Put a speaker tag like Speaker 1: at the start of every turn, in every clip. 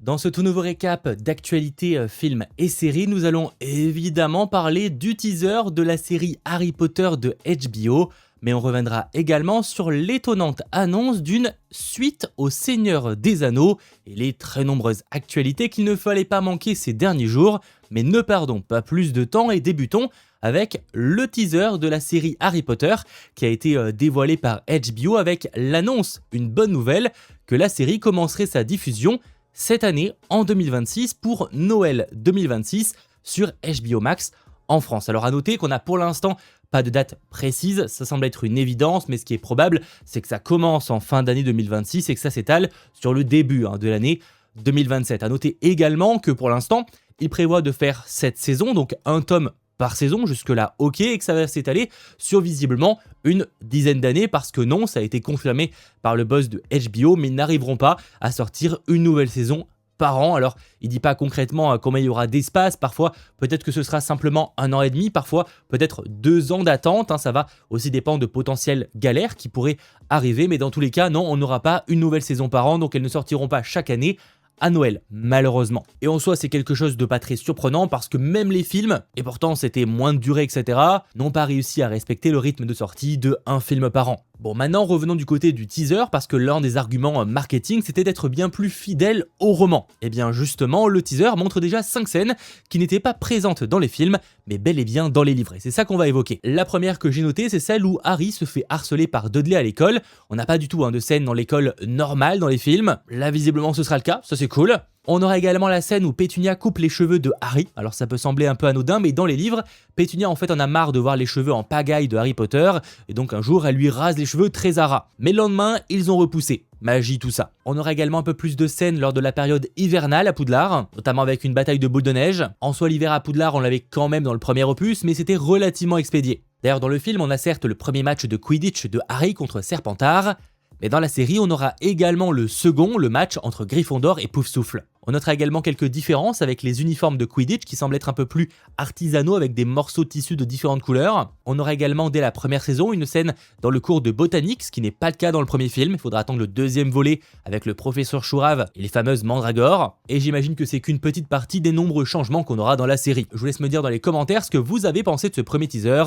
Speaker 1: Dans ce tout nouveau récap d'actualités films et séries, nous allons évidemment parler du teaser de la série Harry Potter de HBO, mais on reviendra également sur l'étonnante annonce d'une suite au Seigneur des Anneaux et les très nombreuses actualités qu'il ne fallait pas manquer ces derniers jours. Mais ne perdons pas plus de temps et débutons avec le teaser de la série Harry Potter qui a été dévoilé par HBO avec l'annonce, une bonne nouvelle, que la série commencerait sa diffusion cette année en 2026 pour Noël 2026 sur HBO Max en France. Alors à noter qu'on n'a pour l'instant pas de date précise, ça semble être une évidence, mais ce qui est probable, c'est que ça commence en fin d'année 2026 et que ça s'étale sur le début de l'année 2027. À noter également que pour l'instant, il prévoit de faire 7 saisons, donc un tome par saison, jusque-là ok, et que ça va s'étaler sur visiblement une dizaine d'années, parce que non, ça a été confirmé par le boss de HBO, mais ils n'arriveront pas à sortir une nouvelle saison par an. Alors, il dit pas concrètement combien il y aura d'espace, parfois peut-être que ce sera simplement 1 an et demi, parfois peut-être 2 ans d'attente, ça va aussi dépendre de potentielles galères qui pourraient arriver, mais dans tous les cas, non, on n'aura pas une nouvelle saison par an, donc elles ne sortiront pas chaque année à Noël, malheureusement. Et en soi, c'est quelque chose de pas très surprenant parce que même les films, et pourtant c'était moins de durée, etc., n'ont pas réussi à respecter le rythme de sortie de un film par an. Bon, maintenant revenons du côté du teaser parce que l'un des arguments marketing c'était d'être bien plus fidèle au roman. Et bien justement, le teaser montre déjà 5 scènes qui n'étaient pas présentes dans les films, mais bel et bien dans les livres. Et c'est ça qu'on va évoquer. La première que j'ai notée, c'est celle où Harry se fait harceler par Dudley à l'école. On n'a pas du tout de scène dans l'école normale dans les films. Là, visiblement, ce sera le cas. Ça, c'est cool. On aura également la scène où Pétunia coupe les cheveux de Harry. Alors ça peut sembler un peu anodin, mais dans les livres, Pétunia en fait en a marre de voir les cheveux en pagaille de Harry Potter, et donc un jour elle lui rase les cheveux très à ras. Mais le lendemain, ils ont repoussé. Magie, tout ça. On aura également un peu plus de scènes lors de la période hivernale à Poudlard, notamment avec une bataille de boules de neige. En soi, l'hiver à Poudlard, on l'avait quand même dans le premier opus, mais c'était relativement expédié. D'ailleurs, dans le film, on a certes le premier match de Quidditch de Harry contre Serpentard, mais dans la série, on aura également le second, le match entre Gryffondor et Poufsouffle. On notera également quelques différences avec les uniformes de Quidditch qui semblent être un peu plus artisanaux avec des morceaux de tissu de différentes couleurs. On aura également dès la première saison une scène dans le cours de botanique, ce qui n'est pas le cas dans le premier film. Il faudra attendre le deuxième volet avec le professeur Chourave et les fameuses mandragores. Et j'imagine que c'est qu'une petite partie des nombreux changements qu'on aura dans la série. Je vous laisse me dire dans les commentaires ce que vous avez pensé de ce premier teaser.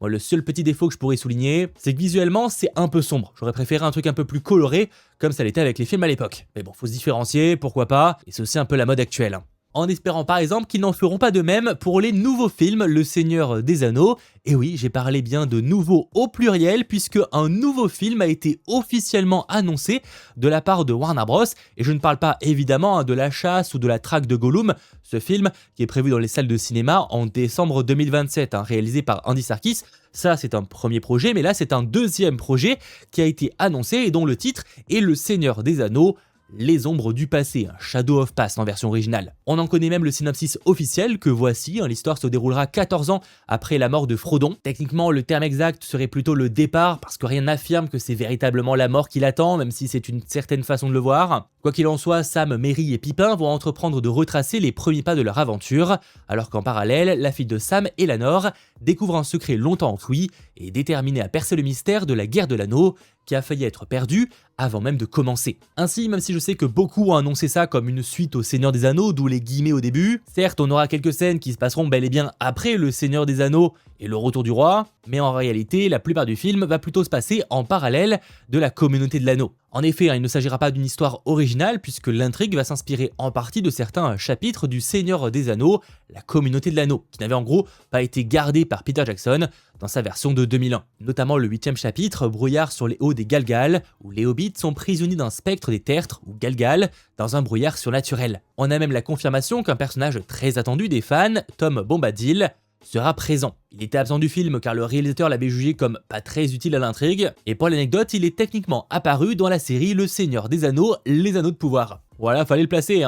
Speaker 1: Moi, le seul petit défaut que je pourrais souligner, c'est que visuellement, c'est un peu sombre. J'aurais préféré un truc un peu plus coloré, comme ça l'était avec les films à l'époque. Mais bon, faut se différencier, pourquoi pas, et c'est aussi un peu la mode actuelle. En espérant par exemple qu'ils n'en feront pas de même pour les nouveaux films Le Seigneur des Anneaux. Et oui, j'ai parlé bien de nouveau au pluriel, puisque un nouveau film a été officiellement annoncé de la part de Warner Bros. Et je ne parle pas évidemment de La Chasse ou de La Traque de Gollum, ce film qui est prévu dans les salles de cinéma en décembre 2027, réalisé par Andy Serkis. Ça, c'est un premier projet, mais là, c'est un deuxième projet qui a été annoncé et dont le titre est Le Seigneur des Anneaux, Les Ombres du Passé, Shadow of Past en version originale. On en connaît même le synopsis officiel que voici, l'histoire se déroulera 14 ans après la mort de Frodon. Techniquement, le terme exact serait plutôt le départ, parce que rien n'affirme que c'est véritablement la mort qui l'attend, même si c'est une certaine façon de le voir. Quoi qu'il en soit, Sam, Merry et Pippin vont entreprendre de retracer les premiers pas de leur aventure, alors qu'en parallèle, la fille de Sam, Elanor, découvre un secret longtemps enfoui et est déterminée à percer le mystère de la guerre de l'anneau, qui a failli être perdue avant même de commencer. Ainsi, même si je sais que beaucoup ont annoncé ça comme une suite au Seigneur des Anneaux, d'où les guillemets au début, certes on aura quelques scènes qui se passeront bel et bien après le Seigneur des Anneaux et le retour du roi, mais en réalité la plupart du film va plutôt se passer en parallèle de la communauté de l'anneau. En effet, il ne s'agira pas d'une histoire originale puisque l'intrigue va s'inspirer en partie de certains chapitres du Seigneur des Anneaux, la communauté de l'anneau, qui n'avait en gros pas été gardé par Peter Jackson dans sa version de 2001. Notamment le 8e chapitre, Brouillard sur les hauts des Galgal, où les hobbits sont prisonniers d'un spectre des tertres, ou Galgal, dans un brouillard surnaturel. On a même la confirmation qu'un personnage très attendu des fans, Tom Bombadil, sera présent. Il était absent du film car le réalisateur l'avait jugé comme pas très utile à l'intrigue, et pour l'anecdote, il est techniquement apparu dans la série Le Seigneur des Anneaux, les Anneaux de Pouvoir. Voilà, fallait le placer,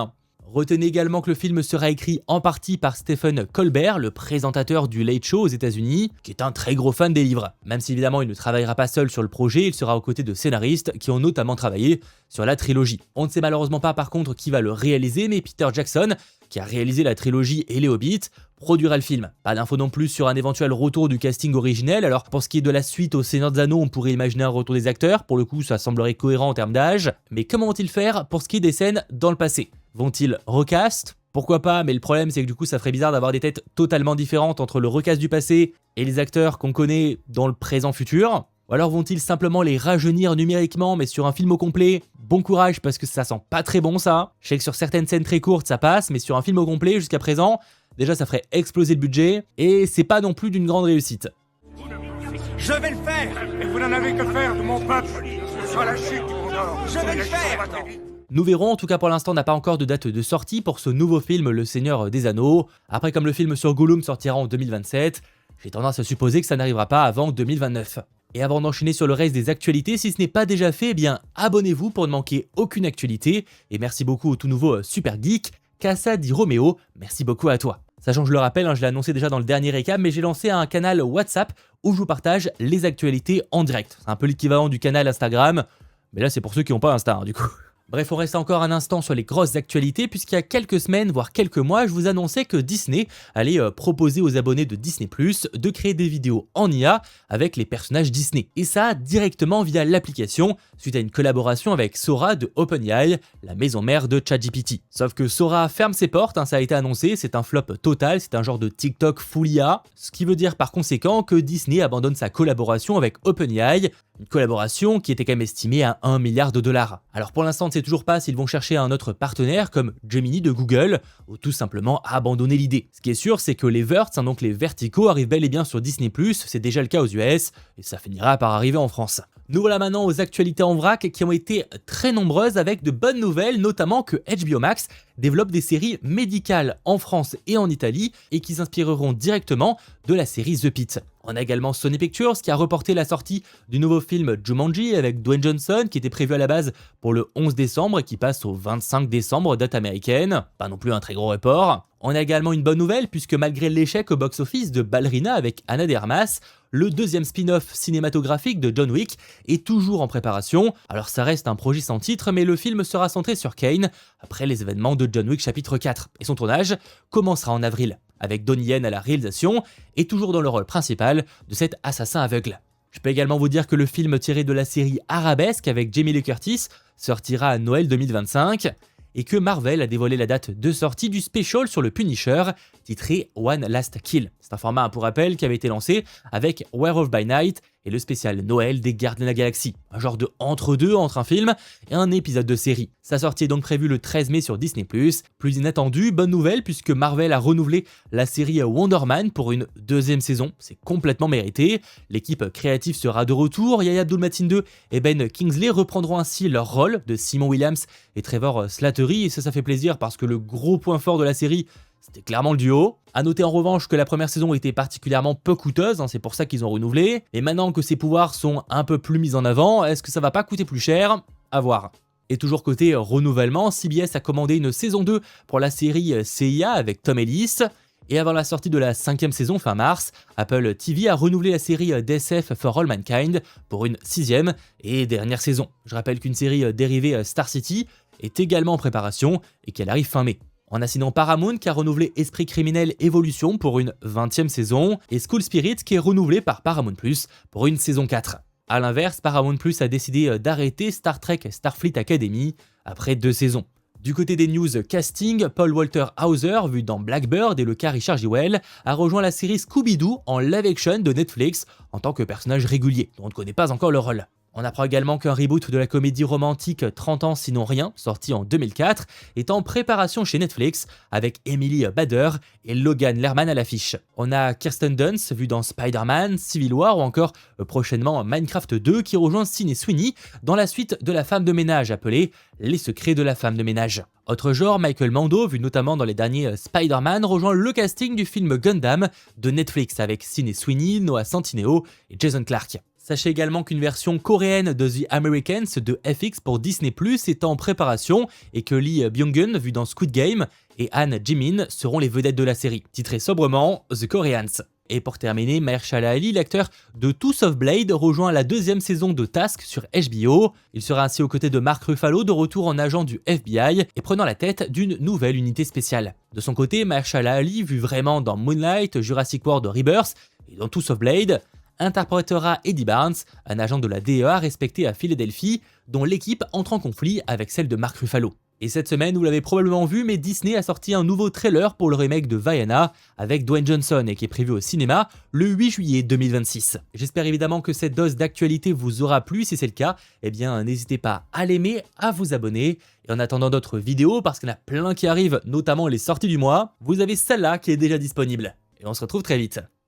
Speaker 1: Retenez également que le film sera écrit en partie par Stephen Colbert, le présentateur du Late Show aux États-Unis, qui est un très gros fan des livres. Même si évidemment il ne travaillera pas seul sur le projet, il sera aux côtés de scénaristes qui ont notamment travaillé sur la trilogie. On ne sait malheureusement pas par contre qui va le réaliser, mais Peter Jackson, qui a réalisé la trilogie et les Hobbits, produira le film. Pas d'infos non plus sur un éventuel retour du casting originel, alors pour ce qui est de la suite au Seigneur des Anneaux, on pourrait imaginer un retour des acteurs, pour le coup ça semblerait cohérent en termes d'âge, mais comment vont-ils faire pour ce qui est des scènes dans le passé? Vont-ils recast? Pourquoi pas, mais le problème c'est que du coup ça ferait bizarre d'avoir des têtes totalement différentes entre le recast du passé et les acteurs qu'on connaît dans le présent futur. Ou alors vont-ils simplement les rajeunir numériquement mais sur un film au complet? Bon courage parce que ça sent pas très bon ça. Je sais que sur certaines scènes très courtes ça passe, mais sur un film au complet jusqu'à présent, déjà ça ferait exploser le budget et c'est pas non plus d'une grande réussite.
Speaker 2: Je vais le faire.
Speaker 3: Et vous n'en avez que faire de mon peuple. Ce sera la chute du Condor.
Speaker 2: Je vais le faire.
Speaker 1: Nous verrons, en tout cas pour l'instant on n'a pas encore de date de sortie pour ce nouveau film Le Seigneur des Anneaux. Après comme le film sur Gollum sortira en 2027, j'ai tendance à supposer que ça n'arrivera pas avant 2029. Et avant d'enchaîner sur le reste des actualités, si ce n'est pas déjà fait, eh bien abonnez-vous pour ne manquer aucune actualité. Et merci beaucoup au tout nouveau Super Geek, Casa di Romeo, merci beaucoup à toi. Sachant que je le rappelle, je l'ai annoncé déjà dans le dernier récap, mais j'ai lancé un canal WhatsApp où je vous partage les actualités en direct. C'est un peu l'équivalent du canal Instagram, mais là c'est pour ceux qui n'ont pas Insta du coup. Bref, on reste encore un instant sur les grosses actualités puisqu'il y a quelques semaines, voire quelques mois, je vous annonçais que Disney allait proposer aux abonnés de Disney+, de créer des vidéos en IA avec les personnages Disney. Et ça, directement via l'application, suite à une collaboration avec Sora de OpenAI, la maison mère de ChatGPT. Sauf que Sora ferme ses portes, ça a été annoncé, c'est un flop total, c'est un genre de TikTok full IA, ce qui veut dire par conséquent que Disney abandonne sa collaboration avec OpenAI, une collaboration qui était quand même estimée à 1 milliard de dollars. Alors pour l'instant, on ne sait toujours pas s'ils vont chercher un autre partenaire comme Gemini de Google ou tout simplement abandonner l'idée. Ce qui est sûr, c'est que les verts, donc les verticaux, arrivent bel et bien sur Disney+, c'est déjà le cas aux US et ça finira par arriver en France. Nous voilà maintenant aux actualités en vrac qui ont été très nombreuses avec de bonnes nouvelles, notamment que HBO Max développe des séries médicales en France et en Italie et qui s'inspireront directement de la série The Pitt. On a également Sony Pictures qui a reporté la sortie du nouveau film Jumanji avec Dwayne Johnson qui était prévu à la base pour le 11 décembre et qui passe au 25 décembre, date américaine. Pas non plus un très gros report. On a également une bonne nouvelle puisque malgré l'échec au box-office de Ballerina avec Ana de Armas, le deuxième spin-off cinématographique de John Wick est toujours en préparation. Alors ça reste un projet sans titre, mais le film sera centré sur Kane après les événements de John Wick chapitre 4. Et son tournage commencera en avril, avec Donnie Yen à la réalisation et toujours dans le rôle principal de cet assassin aveugle. Je peux également vous dire que le film tiré de la série Arabesque avec Jamie Lee Curtis sortira à Noël 2025 et que Marvel a dévoilé la date de sortie du special sur le Punisher, titré One Last Kill. C'est un format, pour rappel, qui avait été lancé avec Werewolf by Night et le spécial Noël des Gardiens de la Galaxie. Un genre de entre-deux entre un film et un épisode de série. Sa sortie est donc prévue le 13 mai sur Disney+. Plus inattendu, bonne nouvelle puisque Marvel a renouvelé la série Wonder Man pour une deuxième saison. C'est complètement mérité. L'équipe créative sera de retour. Yahya Abdul-Mateen II et Ben Kingsley reprendront ainsi leur rôle de Simon Williams et Trevor Slattery. Et ça fait plaisir parce que le gros point fort de la série, c'était clairement le duo. A noter en revanche que la première saison était particulièrement peu coûteuse, c'est pour ça qu'ils ont renouvelé. Et maintenant que ses pouvoirs sont un peu plus mis en avant, est-ce que ça va pas coûter plus cher? À voir. Et toujours côté renouvellement, CBS a commandé une saison 2 pour la série CIA avec Tom Ellis. Et avant la sortie de la 5e saison fin mars, Apple TV a renouvelé la série DSF for All Mankind pour une 6e et dernière saison. Je rappelle qu'une série dérivée Star City est également en préparation et qu'elle arrive fin mai. On a sinon Paramount qui a renouvelé Esprit criminel Evolution pour une 20e saison et School Spirit qui est renouvelé par Paramount Plus pour une saison 4. A l'inverse, Paramount Plus a décidé d'arrêter Star Trek Starfleet Academy après 2 saisons. Du côté des news casting, Paul Walter Hauser, vu dans Blackbird et le cas Richard Jewell, a rejoint la série Scooby-Doo en live action de Netflix en tant que personnage régulier, dont on ne connaît pas encore le rôle. On apprend également qu'un reboot de la comédie romantique 30 ans sinon rien, sorti en 2004, est en préparation chez Netflix avec Emily Bader et Logan Lerman à l'affiche. On a Kirsten Dunst, vue dans Spider-Man, Civil War ou encore prochainement Minecraft 2 qui rejoint Sydney Sweeney dans la suite de La femme de ménage appelée Les secrets de la femme de ménage. Autre genre, Michael Mando, vu notamment dans les derniers Spider-Man, rejoint le casting du film Gundam de Netflix avec Sydney Sweeney, Noah Centineo et Jason Clarke. Sachez également qu'une version coréenne de The Americans de FX pour Disney+ est en préparation et que Lee Byung-gun, vu dans Squid Game, et Han Ji-min seront les vedettes de la série, titrée sobrement The Koreans. Et pour terminer, Mahershala Ali, l'acteur de House of Blade, rejoint la 2e saison de Task sur HBO. Il sera ainsi aux côtés de Mark Ruffalo, de retour en agent du FBI et prenant la tête d'une nouvelle unité spéciale. De son côté, Mahershala Ali, vu vraiment dans Moonlight, Jurassic World Rebirth et dans House of Blade, interprétera Eddie Barnes, un agent de la DEA respecté à Philadelphie, dont l'équipe entre en conflit avec celle de Mark Ruffalo. Et cette semaine, vous l'avez probablement vu, mais Disney a sorti un nouveau trailer pour le remake de Vaiana avec Dwayne Johnson et qui est prévu au cinéma le 8 juillet 2026. J'espère évidemment que cette dose d'actualité vous aura plu. Si c'est le cas, eh bien n'hésitez pas à l'aimer, à vous abonner. Et en attendant d'autres vidéos, parce qu'il y en a plein qui arrivent, notamment les sorties du mois, vous avez celle-là qui est déjà disponible. Et on se retrouve très vite.